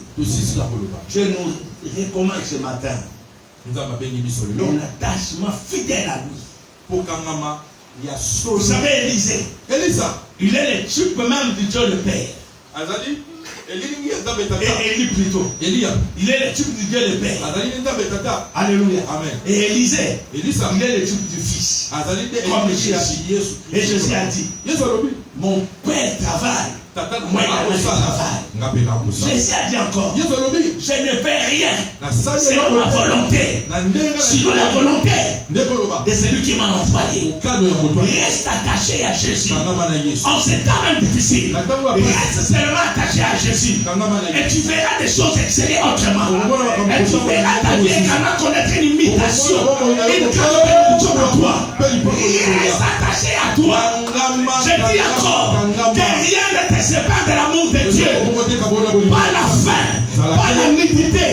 Je nous recommande ce matin un attachement fidèle à lui. Vous savez, Élisée, il est le type même du Dieu le Père. Et Élie plutôt. Il est le type du Dieu le Père. Alléluia. Amen. Et Élisée, il est le type du Fils. Comme Jésus. Et Jésus a dit, mon Père travaille. Moi, je travaille. Jésus a dit encore, je ne fais rien selon ma volonté. Sinon la volonté de celui qui m'a envoyé. Reste attaché à Jésus. En ces temps même difficiles, reste seulement attaché à Jésus. Et tu verras des choses excellentes autrement. Et tu verras ta vie également connaître une imitation. Une grande bénédiction en toi. Reste attaché à toi. Je dis encore que rien ne te sépare de l'amour de Dieu. Pas la faim, pas la nudité,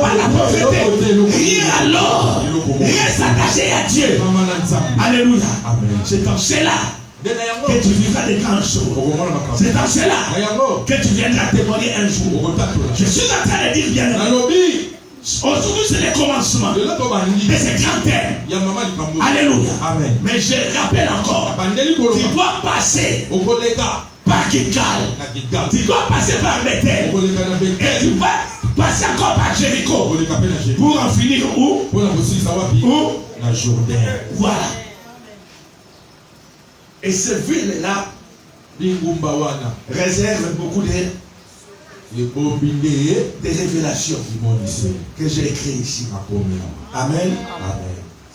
pas la pauvreté. Rien alors. Reste attaché à Dieu. Alléluia. C'est dans cela que tu vivras de grandes choses. C'est dans cela que tu viendras témoigner un jour. Je suis en train de dire bien. Aujourd'hui, c'est le commencement de ce grand thème. Alléluia. Amen. Mais je rappelle encore, tu dois passer par Gilgal. Tu dois passer par Bethel. Et tu vas passer encore par Jéricho. Pour en finir où? Où? La Jourdain. Voilà. Et cette ville-là réserve beaucoup de révélations que j'ai écrites ici. Amen.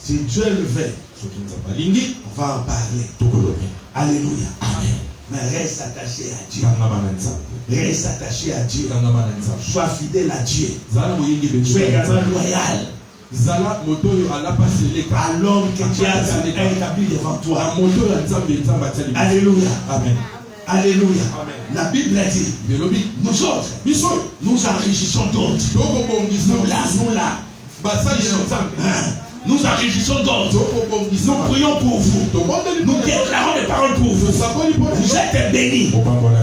Si Dieu le veut, on va en parler. Alléluia. Amen. Mais reste attaché à Dieu. Reste attaché à Dieu. Sois fidèle à Dieu. Sois également loyal à l'homme que Dieu a établi devant toi. Alléluia. Amen. Alléluia. La Bible dit, nous autres, nous enrichissons d'autres. Nous là. Nous enrichissons d'autres. Nous prions pour vous. Nous déclarons des paroles pour vous. Vous êtes bénis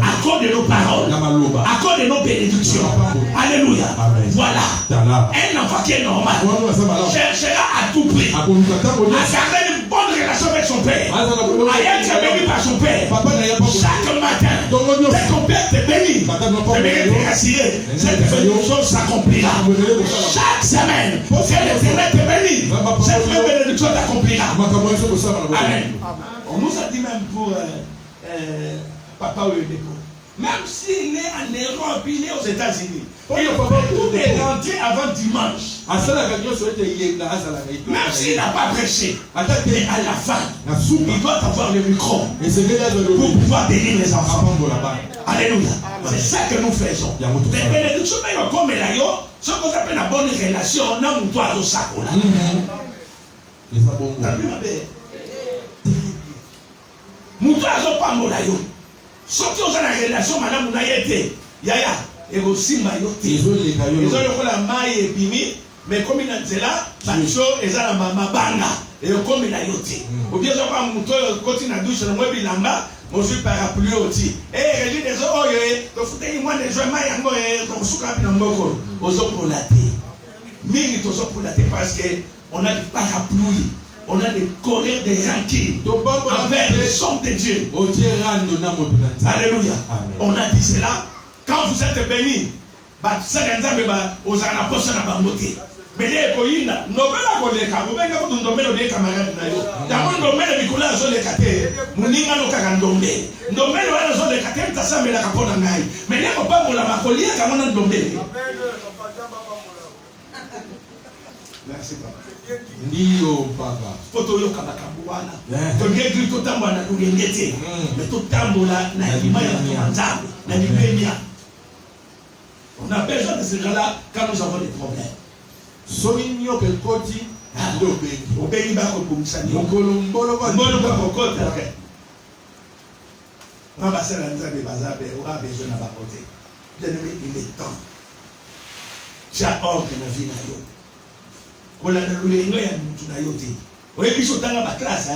à cause de nos paroles, à cause de nos bénédictions. Alléluia. Voilà. Un enfant qui est normal cherchera à tout prix à garder une bonne relation avec son père, à être béni par son père. Chaque matin, dès ton père te bénit, je vais te rassurer, cette bénédiction s'accomplira. Chaque semaine, c'est l'Éternel te bénit. Cette bénédiction t'accomplira. Amen. On nous a dit même pour Papa Ouedeko, même s'il est en Europe, il est aux États-Unis, tout est rentré avant dimanche. Même s'il n'a pas prêché, mais à la fin, il doit avoir le micro pour pouvoir bénir les enfants. Alléluia. C'est ça que nous faisons. Les bénédictions, comme la yo, ce qu'on appelle la bonne relation, on a mon toit au sac. Mutazo pambola yo. Soki oza na relation madame na yete. Yaya, ego simba yo te. Ezo lokola mai ebimi, mais comme na nzela, bacho eza na mabanga. Et comme na yo te. Ou bien zo pa muto koti na douche na mwebi lamba, mo suis parapluie oti. Eh, reji dezo oye, to fute moi de joie mai yango to suka bi na mboko. Ozo polate. Mingi tozo polate parce que on a des parapluies. On a des colères, des rancunes envers les sommes de Dieu. Alléluia. On a dit cela. Quand vous êtes bénis, mais les coïnes, novella coleka, vous venez pour nous nommer les camarades. D'abord, nommer les Nicolas Zolekate, Mouninga no Kagandombe. Nommer les Zolekate, Tassam et la Caponangai. Mais les copains pour la Macolia, Kamana Dombe. Merci, papa. Ndio papa. Poto yo kabakabwana. Tonge grito tamba na ungengete. Meto tambola na imaya na nzambe na libenia. On a besoin de ces gens-là quand nous avons des problèmes. Sominyo ke koti obengi bakobumisani mbolo bakokota on va faire l'entrée de bazar, on a besoin de côté. Bien-aimé, il est temps. Tu as ordre dans la vie. On a le lien à yoté. On est plus dans la classe.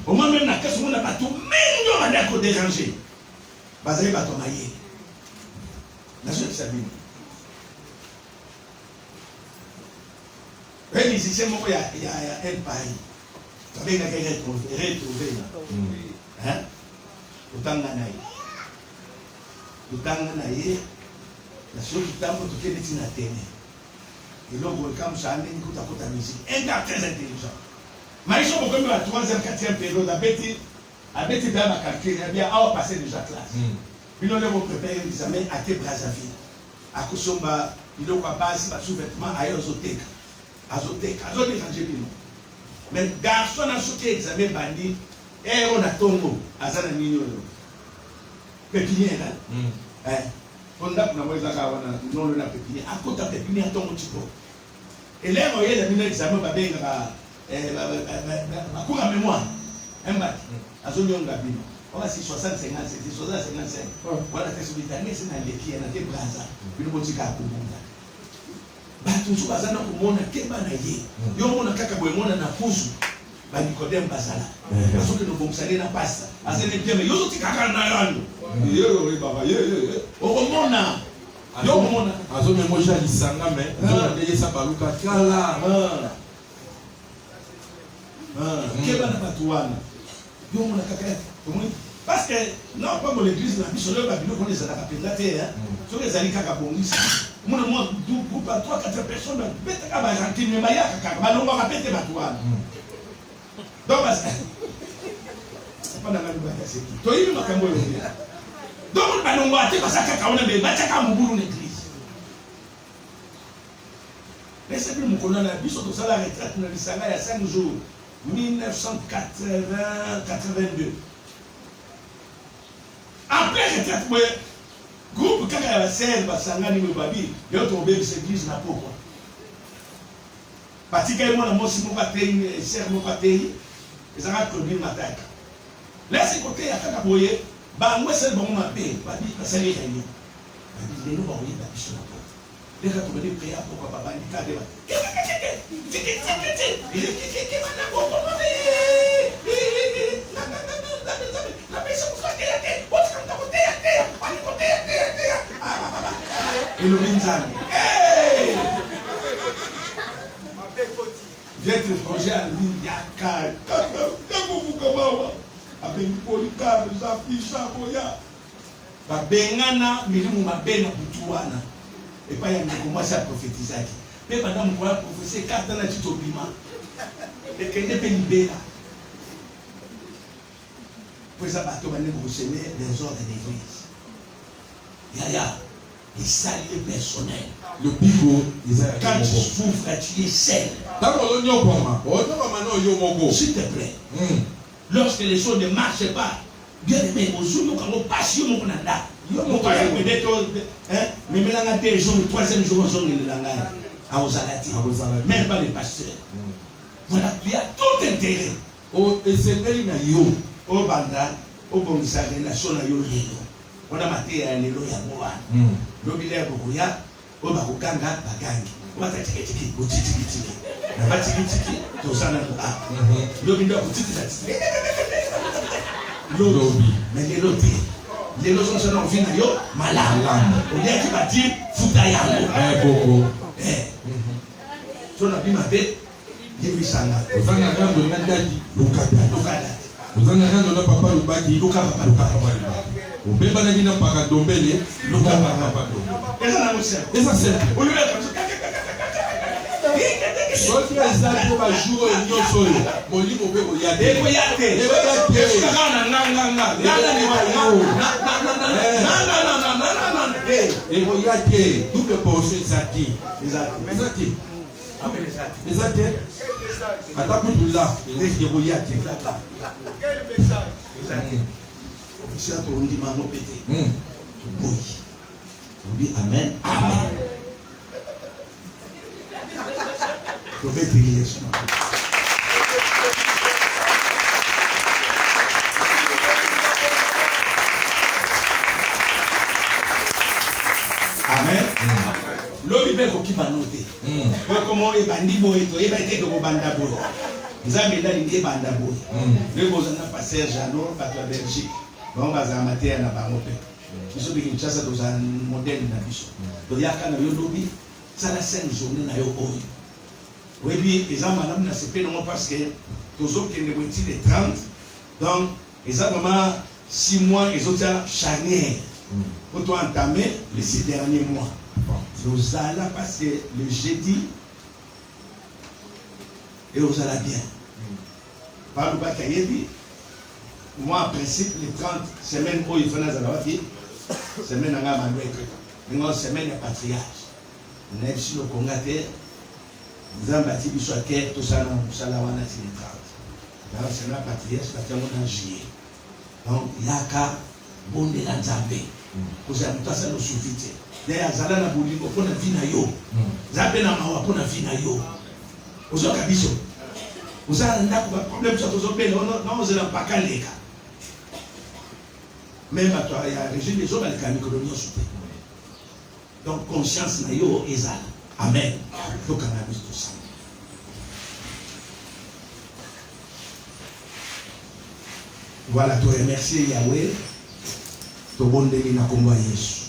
Au moins, même la classe, on n'a pas tout. Même nous, on a dérangé. Bazar, il va tomber. La chose, c'est bien. Et ici, c'est moi, il y a un pays. Tu as bien retrouvé là. Hein? Utanga na ye na sio kitambo tukende tina tene ilongo kama shande ni kutakuta musique un gars très intelligent maisha bokombe wa 3e 4e période abeti ba calculer bien a passer déjà classe bino le préparer l'examen à te Brazzaville akusomba iloko base ba sous-vêtements ayozoteka azodéranger bino mais garçon na soki examen bandi on a tongo azana nini oyo pepinière on a pour moi ça wana non na pepinière akota pepinière tongo tipo élève oyela bino examen ba benga ba cours à mémoire emba azonyonga bino on a 60 50 55 voilà c'est sur l'année c'est na leki na te braza bino botika kubunga batu nzu bazana kumona keba na ye yo mona kaka boye mona na puzu ba Nikodem basala parce que nous bomsale na pasta azene bien mais yo tikaka na yando yo baba ye okomona yo komona azome moja lisanga mais on deye sa baluka kala keba na batuana yo mona kaka parce que non pas l'église na biso le babino ko les ala kapenda te hein so les ali kaka bongisa mona moi groupe à 3-4 personnes beta ka ba gentil mais ba ya kaka ba longa ka pete batuana. Donc, c'est pas dans la loi de sécurité. Donc, il m'a camoué. Donc, on va nous voir, parce qu'on a des bâtiments à Mouboulou l'église. Mais c'est plus mon colonel, la bus, on a la retraite, on a dit ça il y a 5 jours, 1982. En pleine retraite, groupe Kaka Sel, Basangani, Babi, il y a tombé de cette église là pourquoi. Particulièrement, la mosse, mon bataille, serre mon bataille. Ils ont connu ma tête. Là, c'est côté à Kakaboye, bah, moi, c'est le bon mappé, bah, c'est les réunions. Bah, les nous, on y va, sur la porte. Les gars, on est prêts à pourquoi papa, il t'a dit, et le Minzan. D'être projet à l'Indiaka, avec Polycar, Zafi, Chaboya. Bengana, Milimu Mabena, Boutouana. Et pas y a commencé à prophétiser. Mais madame, vous avez prophétisé 4 ans à Titobima. Et qu'elle n'est pas libérée. Pour ça, vous semez les ordres de l'église. Yaya, il salut personnel. Le pico, quand tu souffres, tu es seul. S'il te plaît, lorsque les choses ne marchent pas, bien aimé, au jour où on passe, on a mais maintenant, des jours, le 3e jour, on a aux Alati, même pas les pasteurs. Voilà, tu as tout intérêt. Et c'est là, il y a yo. Au Banda, au Bongisa, la Sona Yo, on a maté à l'élo ya Moa. L'obile Bokuya, au Bakukanga, Bagangi. On va t'attaquer, au Titi. On va t'attaquer, au Sana. L'obile Bokuya, Lobby. Mais les lotis. Les lotis sont en fin de yo, malade. On dit qu'il va dire Futayango. Beaucoup. Son abîme avait dit Sanga. Vous en avez un de Nadadi. Lukada. Vous en avez un de papa Lubaki. Lukada. Vous pouvez pas dire non pas Dombele. Lukada. Et ça c'est. On lui a soki ezali ba jour nyonso oyo molimo mpe koyate ekoyate double portion ezati ezati ata kutula ekoyate officier tondima no pete boyi obi amen amen. qui va noter. Comment est bandi boy, et va être comme banda boy. Nous avons des banda boy. Nous avons un pasteur Jeannot, à la Belgique. Nous avons un amateur à la Bangopé. Nous sommes une chasse dans un modèle de la biche. Donc il y a un lobby, ça la 5 journées na yo oyo. Oui, puis les gens madame n'a pas non parce que tous autres qui ne vont les 30. Donc ils ont vraiment 6 mois, ils ont charnière. Pour toi entamer les 6 derniers mois. Nous allons parce que le jeudi, et vous allez bien. Par le Bakayebi, moi en principe, les 30 semaines où il faut dans la vie, semaine à la une semaine de patriarche. Nous avons sur le Congaté, nous avons bâti le soir, tout ça, nous allons avoir les 30. Dans la semaine patriarche, nous avons en juillet. Donc, il y a qu'à bon de la Zambé. Vous avez tout ça, nous suffit. D'ailleurs, vous allez la boulimie pour la vie na yo. Vous avez la mawa pour la vie na yo. Vous avez un biso. Vous avez un problème sur vos opérations. Non, vous n'avez pas qu'à l'écart. Même à toi, il y a un régime des hommes avec un économie soutenu. Donc, conscience na yo ezal. Amen. Donc, cannabis tout ça. Voilà, tu remercies Yahweh. Tu bon délit na combat Yesu.